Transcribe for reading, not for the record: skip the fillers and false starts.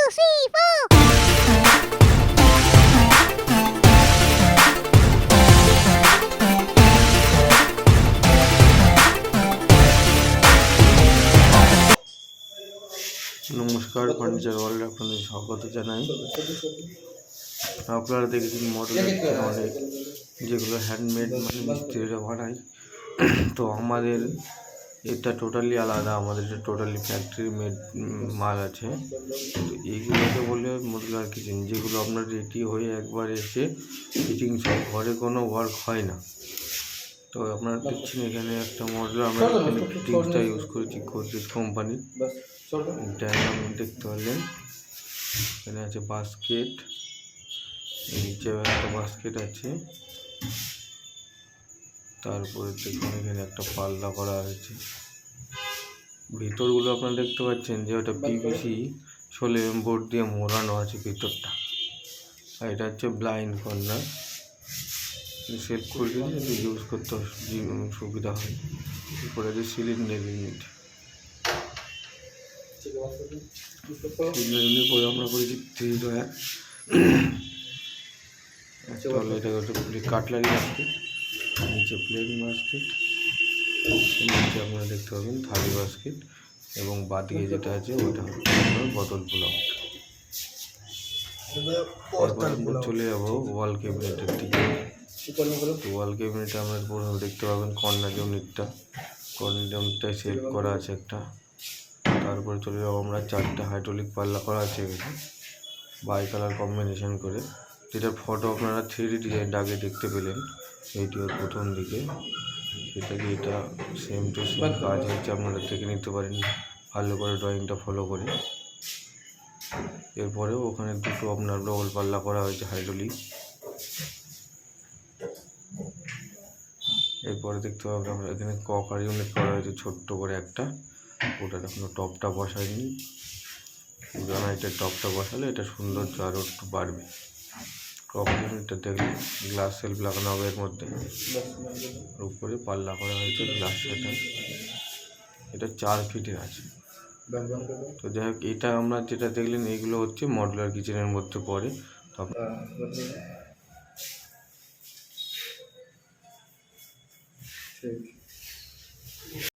3, 4. নমস্কার, ফার্নিচার ওয়ার্ল্ডে আপনাদের স্বাগত জানাই। আপনারা দেখেছেন মডেলের অনেক যেগুলো হ্যান্ডমেড মানে মিস্ত্রিরা বানায়। তো আমাদের এটা টোটালি আলাদা, আমাদের এটা টোটালি ফ্যাক্টরি মেড মাল আছে। তো এইগুলোকে বলে মডুলার কিচেন, যেগুলো আপনার রেডি হয়ে একবার এসে ফিটিং সব, ঘরে কোনো ওয়ার্ক হয় না। তো আপনারা দেখছেন এখানে একটা মডেল, আমরা এখানে ফিটিংসটা ইউজ করেছি গোদরেজ কোম্পানির। ডায়াগ্রাম দেখতে পারলেন, এখানে আছে বাস্কেট, নিচেও একটা বাস্কেট আছে, তারপরে দেখুন এখানে একটা পাল্লা করা হয়েছে। ভিতরগুলো আপনারা দেখতে পাচ্ছেন যে ওটা পিভিসি 16mm বোর্ড দিয়ে মোড়ানো আছে ভিতরটা। আর এটা হচ্ছে ব্লাইন্ড কর্নার, সেট করে দিলে একটু ইউজ করতে সুবিধা হয়। উপরে আছে সিলিন্ডার ইউনিট, পরে আমরা করেছি 3 ডয়ার। এটা হচ্ছে কাটলারি বাস্কেট, নিচে প্লেন বাস্কেট, নিচে আপনারা দেখতে পাবেন থালি বাস্কেট, এবং বাদিকে যেটা আছে ওটা হচ্ছে বোতল পোলাও। এরপর আমরা চলে যাবো ওয়াল ক্যাবিনেটের দিকে। ওয়াল ক্যাবিনেটে আমরা প্রথমে দেখতে পাবেন কর্নার ইউনিটটা, কর্নার ইউনিটটায় সেট করা আছে একটা। তারপরে চলে যাবো আমরা 4টা হাইড্রোলিক পাল্লা করা আছে এখানে বাই কালার কম্বিনেশন করে, যেটার ফটো আপনারা 3D ডিজাইন আগে দেখতে পেলেন ভিডিওর প্রথম দিকে। সেটাকে এটা সেম টু সেম কাজ হচ্ছে, আপনারা দেখে নিতে পারেন ভালো করে ড্রয়িংটা ফলো করে। এরপরেও ওখানে দুটো আপনার ডবল পাল্লা করা হয়েছে হাইড্রোলিক। এরপরে দেখতে পাবেন আমরা এখানে ককার ইউনিট করা হয়েছে ছোট্ট করে একটা, ওটার এখনো টপটা বসায়নি। গ্রানাইটের টপটা বসালে এটা সৌন্দর্য আরও একটু বাড়বে। ককার ইউনিটটা দেখলে গ্লাস সেলফ লাগানো হবে এর মধ্যে, উপরে পাল্লা করা হয়েছে গ্লাস শাটার। এটা 4 ফিটের আছে। তো যাই হোক, এটা আমরা যেটা দেখলেন এইগুলো হচ্ছে মডুলার কিচেনের মধ্যে পড়ে। তো